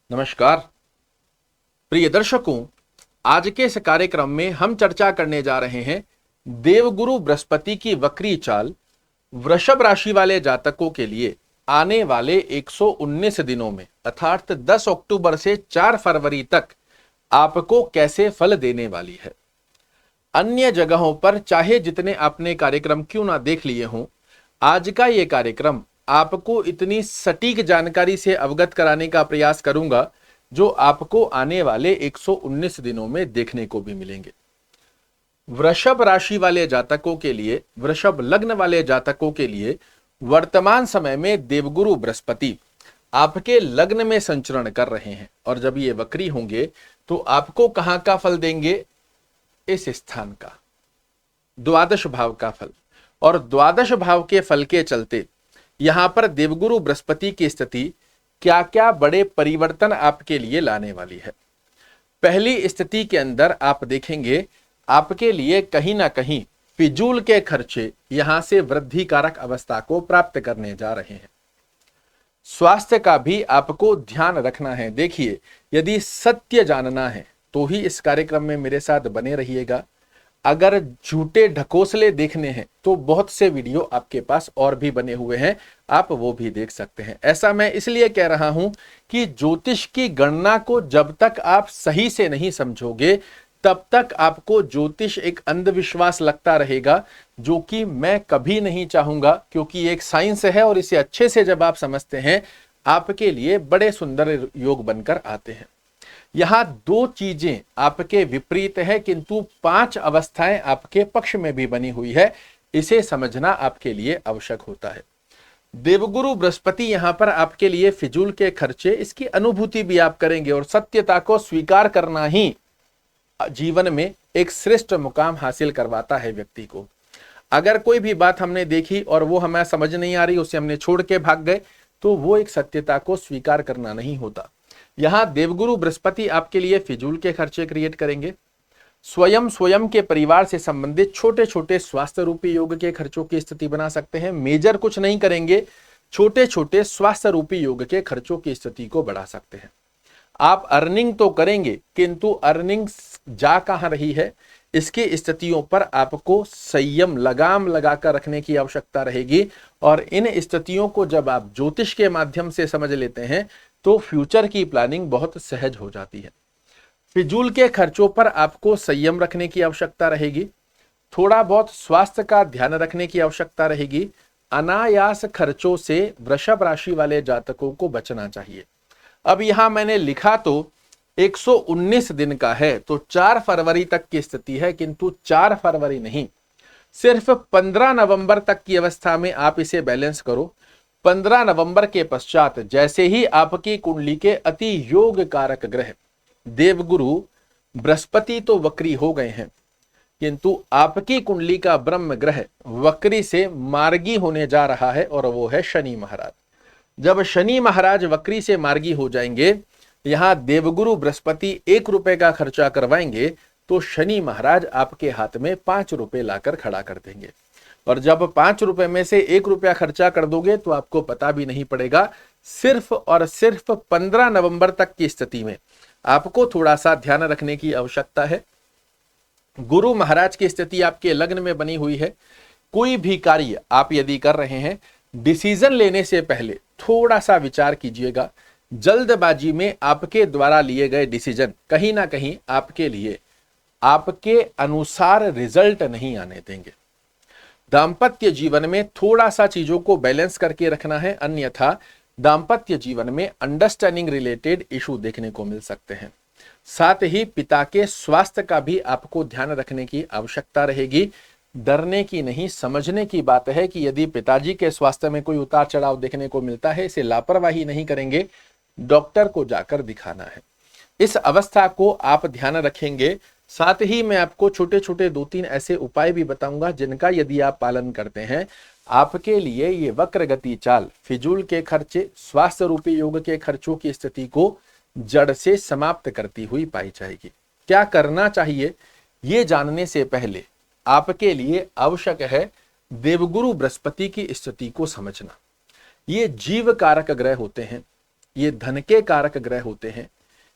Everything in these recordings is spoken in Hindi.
नमस्कार प्रिय दर्शकों, आज के इस कार्यक्रम में हम चर्चा करने जा रहे हैं देवगुरु बृहस्पति की वक्री चाल वृषभ राशि वाले जातकों के लिए आने वाले 119 दिनों में अर्थात 10 अक्टूबर से 4 फरवरी तक आपको कैसे फल देने वाली है। अन्य जगहों पर चाहे जितने आपने कार्यक्रम क्यों ना देख लिए हों, आज का ये कार्यक्रम आपको इतनी सटीक जानकारी से अवगत कराने का प्रयास करूंगा जो आपको आने वाले 119 दिनों में देखने को भी मिलेंगे। वृषभ राशि वाले जातकों के लिए, वृषभ लग्न वाले जातकों के लिए वर्तमान समय में देवगुरु बृहस्पति आपके लग्न में संचरण कर रहे हैं और जब ये वक्री होंगे तो आपको कहां का फल देंगे? इस स्थान का, द्वादश भाव का फल। और द्वादश भाव के फल के चलते यहां पर देवगुरु बृहस्पति की स्थिति क्या क्या बड़े परिवर्तन आपके लिए लाने वाली है। पहली स्थिति के अंदर आप देखेंगे आपके लिए कहीं ना कहीं फिजूल के खर्चे यहां से वृद्धि कारक अवस्था को प्राप्त करने जा रहे हैं। स्वास्थ्य का भी आपको ध्यान रखना है। देखिए, यदि सत्य जानना है तो ही इस कार्यक्रम में मेरे साथ बने रहिएगा। अगर झूठे ढकोसले देखने हैं तो बहुत से वीडियो आपके पास और भी बने हुए हैं, आप वो भी देख सकते हैं। ऐसा मैं इसलिए कह रहा हूं कि ज्योतिष की गणना को जब तक आप सही से नहीं समझोगे तब तक आपको ज्योतिष एक अंधविश्वास लगता रहेगा, जो कि मैं कभी नहीं चाहूंगा, क्योंकि एक साइंस है और इसे अच्छे से जब आप समझते हैं आपके लिए बड़े सुंदर योग बनकर आते हैं। यहां दो चीजें आपके विपरीत है किंतु 5 अवस्थाएं आपके पक्ष में भी बनी हुई है, इसे समझना आपके लिए आवश्यक होता है। देवगुरु बृहस्पति यहां पर आपके लिए फिजूल के खर्चे, इसकी अनुभूति भी आप करेंगे और सत्यता को स्वीकार करना ही जीवन में एक श्रेष्ठ मुकाम हासिल करवाता है व्यक्ति को। अगर कोई भी बात हमने देखी और वो हमें समझ नहीं आ रही, उसे हमने छोड़ के भाग गए, तो वो एक सत्यता को स्वीकार करना नहीं होता। यहां देवगुरु बृहस्पति आपके लिए फिजूल के खर्चे क्रिएट करेंगे। स्वयं के परिवार से संबंधित छोटे छोटे स्वास्थ्य रूपी योग के खर्चों की स्थिति बना सकते हैं। मेजर कुछ नहीं करेंगे, छोटे छोटे स्वास्थ्य रूपी योग के खर्चों की स्थिति को बढ़ा सकते हैं। आप अर्निंग तो करेंगे किंतु अर्निंग जा कहां रही है, इसकी स्थितियों पर आपको संयम लगाम लगाकर रखने की आवश्यकता रहेगी। और इन स्थितियों को जब आप ज्योतिष के माध्यम से समझ लेते हैं तो फ्यूचर की प्लानिंग बहुत सहज हो जाती है। फिजूल के खर्चों पर आपको संयम रखने की आवश्यकता रहेगी। थोड़ा बहुत स्वास्थ्य का ध्यान रखने की आवश्यकता रहेगी। अनायास खर्चों से वृषभ राशि वाले जातकों को बचना चाहिए। अब यहां मैंने लिखा तो 119 दिन का है, तो 4 फरवरी तक की स्थिति है, किंतु 4 फरवरी नहीं, सिर्फ 15 नवंबर तक की अवस्था में आप इसे बैलेंस करो। 15 नवंबर के पश्चात जैसे ही आपकी कुंडली के अति योग कारक ग्रह देवगुरु बृहस्पति तो वक्री हो गए हैं, किंतु आपकी कुंडली का ब्रह्म ग्रह वक्री से मार्गी होने जा रहा है और वो है शनि महाराज। जब शनि महाराज वक्री से मार्गी हो जाएंगे, यहां देवगुरु बृहस्पति 1 रुपए का खर्चा करवाएंगे तो शनि महाराज आपके हाथ में 5 रुपए लाकर खड़ा कर देंगे। और जब 5 रुपए में से 1 रुपया खर्चा कर दोगे तो आपको पता भी नहीं पड़ेगा। सिर्फ और सिर्फ 15 नवंबर तक की स्थिति में आपको थोड़ा सा ध्यान रखने की आवश्यकता है। गुरु महाराज की स्थिति आपके लग्न में बनी हुई है। कोई भी कार्य आप यदि कर रहे हैं, डिसीजन लेने से पहले थोड़ा सा विचार कीजिएगा। जल्दबाजी में आपके द्वारा लिए गए डिसीजन कहीं ना कहीं आपके लिए आपके अनुसार रिजल्ट नहीं आने देंगे। दाम्पत्य जीवन में थोड़ा सा चीजों को बैलेंस करके रखना है, अन्यथा दाम्पत्य जीवन में अंडरस्टैंडिंग रिलेटेड इशू देखने को मिल सकते हैं। साथ ही पिता के स्वास्थ्य का भी आपको ध्यान रखने की आवश्यकता रहेगी। डरने की नहीं, समझने की बात है कि यदि पिताजी के स्वास्थ्य में कोई उतार चढ़ाव देखने को मिलता है, इसे लापरवाही नहीं करेंगे, डॉक्टर को जाकर दिखाना है। इस अवस्था को आप ध्यान रखेंगे। साथ ही मैं आपको छोटे छोटे 2-3 ऐसे उपाय भी बताऊंगा जिनका यदि आप पालन करते हैं, आपके लिए ये वक्र गति चाल फिजूल के खर्चे, स्वास्थ्य रूपी योग के खर्चों की स्थिति को जड़ से समाप्त करती हुई पाई जाएगी। क्या करना चाहिए ये जानने से पहले आपके लिए आवश्यक है देवगुरु बृहस्पति की स्थिति को समझना। ये जीव कारक ग्रह होते हैं। ये धन के कारक ग्रह होते हैं,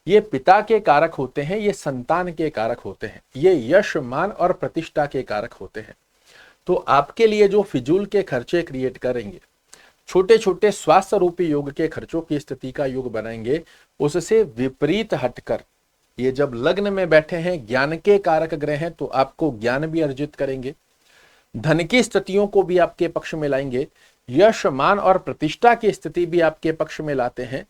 ये पिता के कारक होते हैं, ये संतान के कारक होते हैं, ये यश मान और प्रतिष्ठा के कारक होते हैं। तो आपके लिए जो फिजूल के खर्चे क्रिएट करेंगे, छोटे छोटे स्वास्थ्य रूपी योग के खर्चों की स्थिति का योग बनाएंगे, उससे विपरीत हटकर ये जब लग्न में बैठे हैं, ज्ञान के कारक ग्रह हैं, तो आपको ज्ञान भी अर्जित करेंगे, धन की स्थितियों को भी आपके पक्ष में लाएंगे, यश मान और प्रतिष्ठा की स्थिति भी आपके पक्ष में लाते हैं,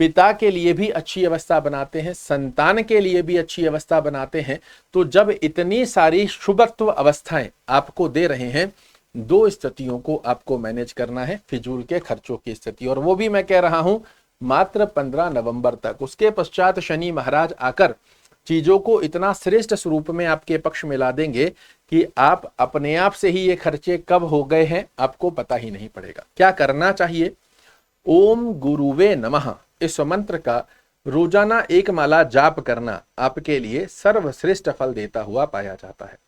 पिता के लिए भी अच्छी अवस्था बनाते हैं, संतान के लिए भी अच्छी अवस्था बनाते हैं। तो जब इतनी सारी शुभत्व अवस्थाएं आपको दे रहे हैं, दो स्थितियों को आपको मैनेज करना है, फिजूल के खर्चों की स्थिति, और वो भी मैं कह रहा हूं मात्र 15 नवंबर तक। उसके पश्चात शनि महाराज आकर चीजों को इतना श्रेष्ठ स्वरूप में आपके पक्ष में ला देंगे कि आप अपने आप से ही ये खर्चे कब हो गए हैं आपको पता ही नहीं पड़ेगा। क्या करना चाहिए? ओम गुरुवे नमः इस मंत्र का रोजाना एक माला जाप करना आपके लिए सर्वश्रेष्ठ फल देता हुआ पाया जाता है।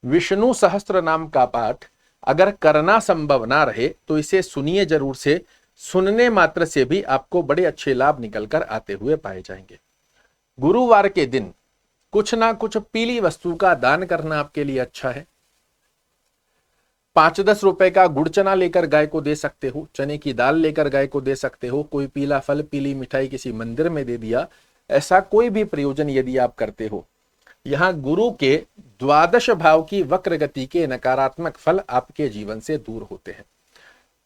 विष्णु सहस्त्र नाम का पाठ अगर करना संभव ना रहे तो इसे सुनिए जरूर से, सुनने मात्र से भी आपको बड़े अच्छे लाभ निकलकर आते हुए पाए जाएंगे। गुरुवार के दिन कुछ ना कुछ पीली वस्तु का दान करना आपके लिए अच्छा है। 5-10 रुपए का गुड़ चना लेकर गाय को दे सकते हो, चने की दाल लेकर गाय को दे सकते हो, कोई पीला फल पीली मिठाई किसी मंदिर में दे दिया, ऐसा कोई भी प्रयोजन यदि आप करते हो। यहाँ गुरु के द्वादश भाव की वक्र गति के नकारात्मक फल आपके जीवन से दूर होते हैं।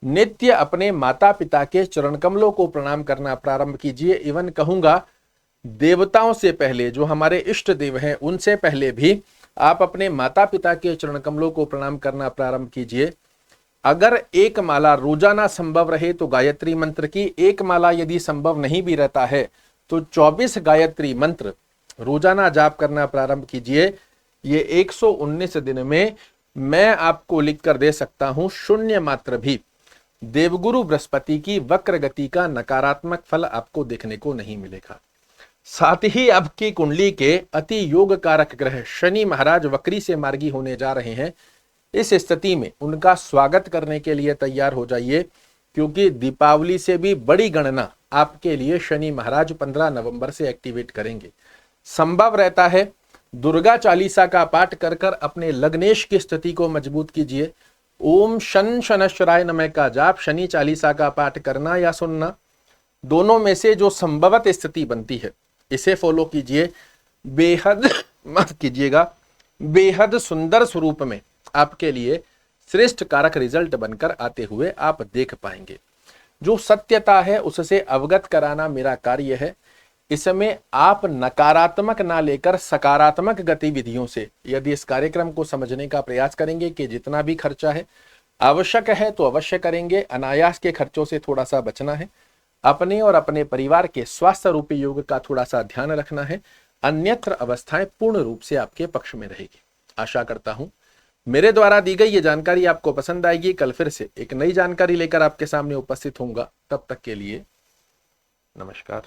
नित्य अपने माता पिता के चरण कमलों को प्रणाम करना प्रारंभ कीजिए। इवन कहूंगा देवताओं से पहले, जो हमारे इष्ट देव हैं उनसे पहले भी आप अपने माता पिता के चरण कमलों को प्रणाम करना प्रारंभ कीजिए। अगर एक माला रोजाना संभव रहे तो गायत्री मंत्र की, एक माला यदि संभव नहीं भी रहता है तो 24 गायत्री मंत्र रोजाना जाप करना प्रारंभ कीजिए। ये 119 दिन में मैं आपको लिख कर दे सकता हूं, शून्य मात्र भी देवगुरु बृहस्पति की वक्र गति का नकारात्मक फल आपको देखने को नहीं मिलेगा। साथ ही आपकी कुंडली के अति योग कारक ग्रह शनि महाराज वक्री से मार्गी होने जा रहे हैं। इस स्थिति में उनका स्वागत करने के लिए तैयार हो जाइए, क्योंकि दीपावली से भी बड़ी गणना आपके लिए शनि महाराज 15 नवंबर से एक्टिवेट करेंगे। संभव रहता है दुर्गा चालीसा का पाठ कर कर अपने लग्नेश की स्थिति को मजबूत कीजिए। ओम शन शनश्चराय नमः का जाप, शनि चालीसा का पाठ करना या सुनना, दोनों में से जो संभवत स्थिति बनती है इसे फॉलो कीजिए। बेहद मत कीजिएगा, बेहद सुंदर स्वरूप में आपके लिए श्रेष्ठ कारक रिजल्ट बनकर आते हुए आप देख पाएंगे। जो सत्यता है उससे अवगत कराना मेरा कार्य है। इसमें आप नकारात्मक ना लेकर सकारात्मक गतिविधियों से यदि इस कार्यक्रम को समझने का प्रयास करेंगे कि जितना भी खर्चा है आवश्यक है तो अवश्य करेंगे, अनायास के खर्चों से थोड़ा सा बचना है, अपने और अपने परिवार के स्वास्थ्य रूपी योग का थोड़ा सा ध्यान रखना है, अन्यत्र अवस्थाएं पूर्ण रूप से आपके पक्ष में रहेगी। आशा करता हूं मेरे द्वारा दी गई ये जानकारी आपको पसंद आएगी। कल फिर से एक नई जानकारी लेकर आपके सामने उपस्थित होऊंगा। तब तक के लिए नमस्कार।